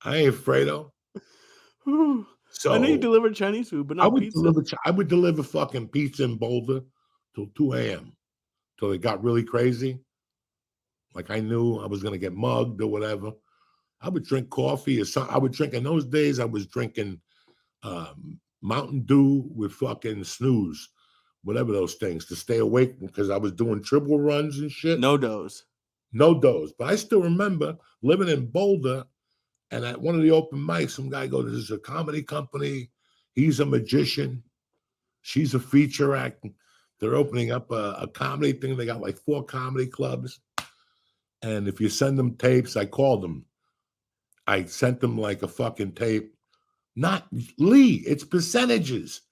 I ain't Fredo. I know you So deliver Chinese food, but I not would pizza. deliver fucking pizza in Boulder till 2 a.m. till it got really crazy. Like I knew I was gonna get mugged or whatever. I would drink coffee or something. I would drink in those days. I was drinking Mountain Dew with fucking snooze, whatever those things, to stay awake because I was doing triple runs and shit. No dose. No dose. But I still remember living in Boulder and at one of the open mics, some guy goes, "This is a comedy company. He's a magician. She's a feature act. They're opening up a comedy thing. They got like 4 comedy clubs. And if you send them tapes, I called them. I sent them like a fucking tape. Not Lee, it's percentages.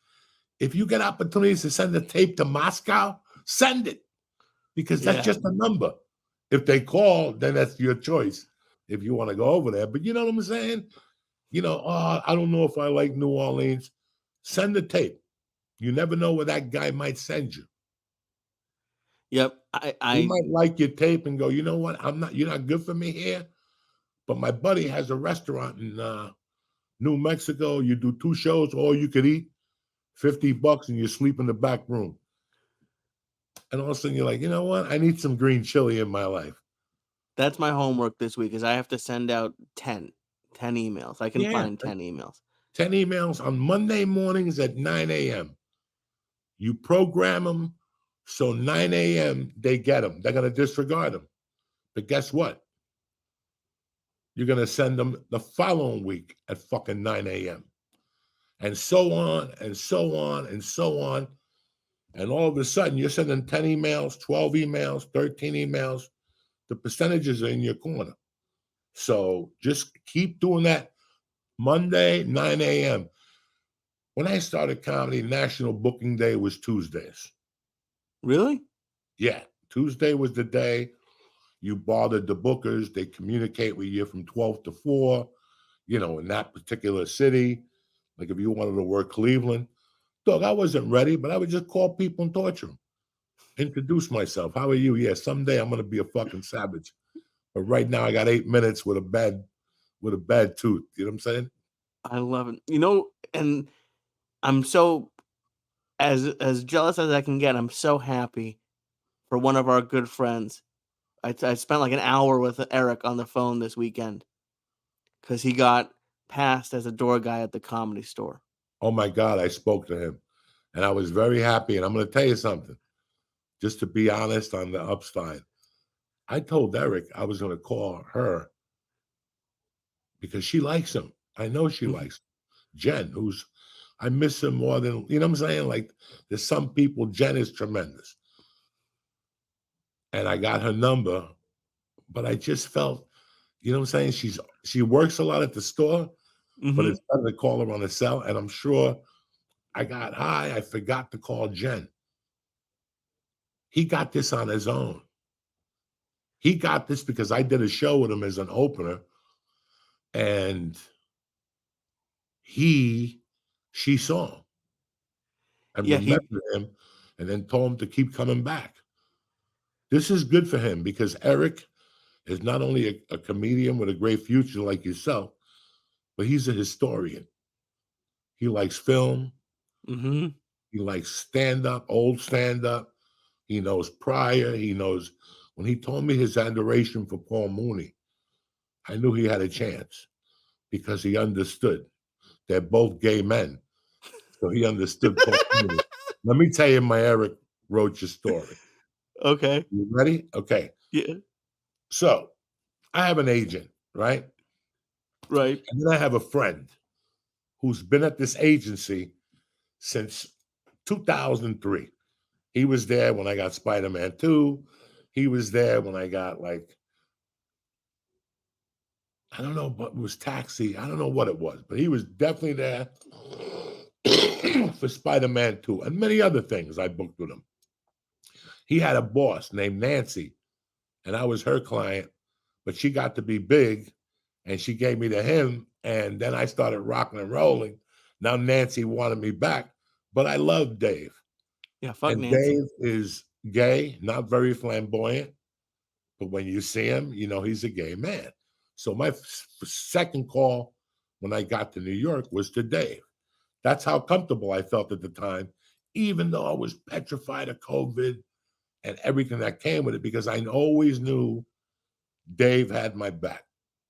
If you get opportunities to send a tape to Moscow, send it because that's Yeah. just a number. If they call, then that's your choice if you want to go over there. But you know what I'm saying? I don't know if I like New Orleans. Send the tape. You never know where that guy might send you. Yep. He I might like your tape and go, you know what? You're not good for me here. But my buddy has a restaurant in New Mexico. You do 2 shows, all you could eat, $50, and you sleep in the back room. And all of a sudden you're like, you know what? I need some green chili in my life. That's my homework this week is I have to send out 10 emails. I can Yeah. find 10 emails. 10 emails on Monday mornings at 9 a.m. You program them so 9 a.m. they get them. They're going to disregard them. But guess what? You're going to send them the following week at fucking 9 a.m. And so on and so on and so on. And all of a sudden, you're sending 10 emails, 12 emails, 13 emails. The percentages are in your corner. So just keep doing that. Monday, 9 a.m. When I started comedy, National Booking Day was Tuesdays. Really? Yeah. Tuesday was the day you bothered the bookers. They communicate with you from 12 to 4, in that particular city. Like if you wanted to work Cleveland. Dog, I wasn't ready, but I would just call people and torture them. Introduce myself. How are you? Yeah, someday I'm going to be a fucking savage. But right now I got 8 minutes with a bad tooth. You know what I'm saying? I love it. And I'm so as jealous as I can get. I'm so happy for one of our good friends. I spent like an hour with Eric on the phone this weekend because he got passed as a door guy at the Comedy Store. Oh my God, I spoke to him and I was very happy. And I'm going to tell you something, just to be honest on the upside. I told Eric I was going to call her because she likes him. I know she likes him. Jen, I miss him more than, you know what I'm saying? Like there's some people, Jen is tremendous. And I got her number, but I just felt, you know what I'm saying? She works a lot at the store, but it's better to call her on the cell. And I'm sure I got high. I forgot to call Jen. He got this on his own. He got this because I did a show with him as an opener, and she saw him and Yeah, remembered him, and then told him to keep coming back. This is good for him because Eric is not only a comedian with a great future like yourself, but he's a historian. He likes film. He likes stand-up, old stand-up. He knows Pryor. He knows when he told me his adoration for Paul Mooney, I knew he had a chance because he understood. They're both gay men. So he understood Paul Mooney. Let me tell you my Eric Roach story. Okay. You ready? Okay. Yeah. So I have an agent, right? Right. And then I have a friend who's been at this agency since 2003. He was there when I got Spider-Man 2. He was there when I got I don't know what was Taxi. I don't know what it was, but he was definitely there for Spider-Man 2 and many other things I booked with him. He had a boss named Nancy, and I was her client, but she got to be big and she gave me to him. And then I started rocking and rolling. Now Nancy wanted me back, but I love Dave. Yeah, fuck And Nancy. Dave is gay, not very flamboyant, but when you see him, you know he's a gay man. So my second call when I got to New York was to Dave. That's how comfortable I felt at the time, even though I was petrified of COVID and everything that came with it, because I always knew Dave had my back.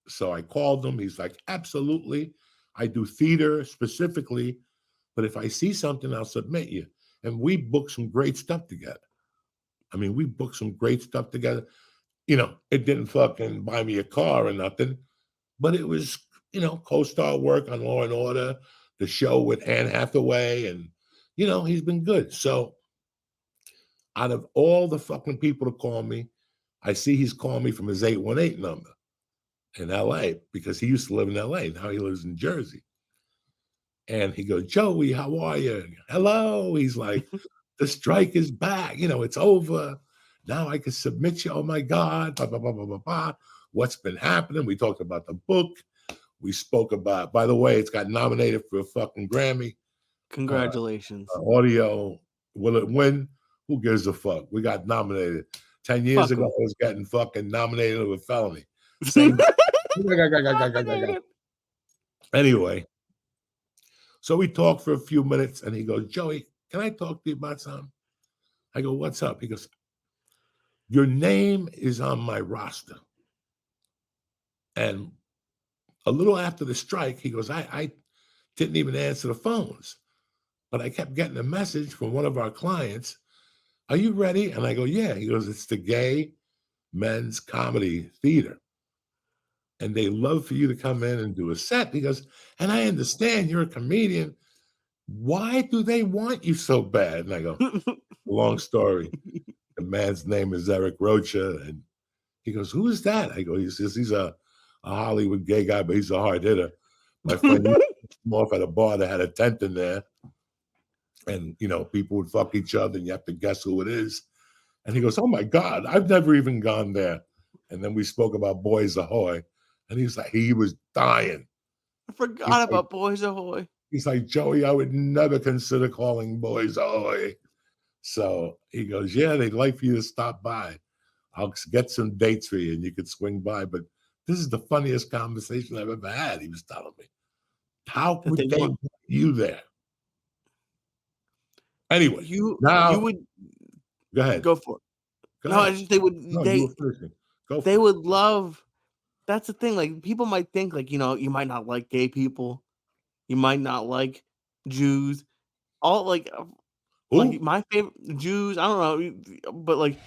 So I called him. He's like, absolutely. I do theater specifically, but if I see something, I'll submit you. And we booked some great stuff together. I mean, we booked some great stuff together. It didn't fucking buy me a car or nothing, but it was, co-star work on Law and Order, the show with Anne Hathaway, and he's been good. So out of all the fucking people to call me, I see he's calling me from his 818 number in LA because he used to live in LA. Now he lives in Jersey. And he goes, Joey, how are you? Hello. He's like, the strike is back. It's over. Now I can submit you. Oh my God. Blah, blah, blah, blah, blah, blah. What's been happening? We talked about the book. We spoke about, by the way, it's got nominated for a fucking Grammy. Congratulations. Audio. Will it win? Who gives a fuck? We got nominated. 10 years ago, I was getting fucking nominated with a felony. Same. Anyway, so we talked for a few minutes and he goes, Joey, can I talk to you about something? I go, what's up? He goes, your name is on my roster. And a little after the strike, he goes, I didn't even answer the phones, but I kept getting a message from one of our clients. Are you ready? And I go, yeah. He goes, it's the Gay Men's Comedy Theater. And they love for you to come in and do a set. He goes, and I understand you're a comedian. Why do they want you so bad? And I go, long story. The man's name is Eric Rocha. And he goes, who is that? I go, he's a Hollywood gay guy, but he's a hard hitter. My friend used to come off at a bar that had a tent in there. And, people would fuck each other and you have to guess who it is. And he goes, oh my God, I've never even gone there. And then we spoke about Boys Ahoy. And he's like, he was dying. I forgot about Boys Ahoy. He's like, Joey, I would never consider calling Boys Ahoy. So he goes, yeah, they'd like for you to stop by. I'll get some dates for you and you could swing by. But this is the funniest conversation I've ever had. He was telling me, how would they want you there? Anyway, you would go ahead. Go for it. They would love. That's the thing. Like, people might think, like, you might not like gay people, you might not like Jews. All like my favorite Jews. I don't know, but like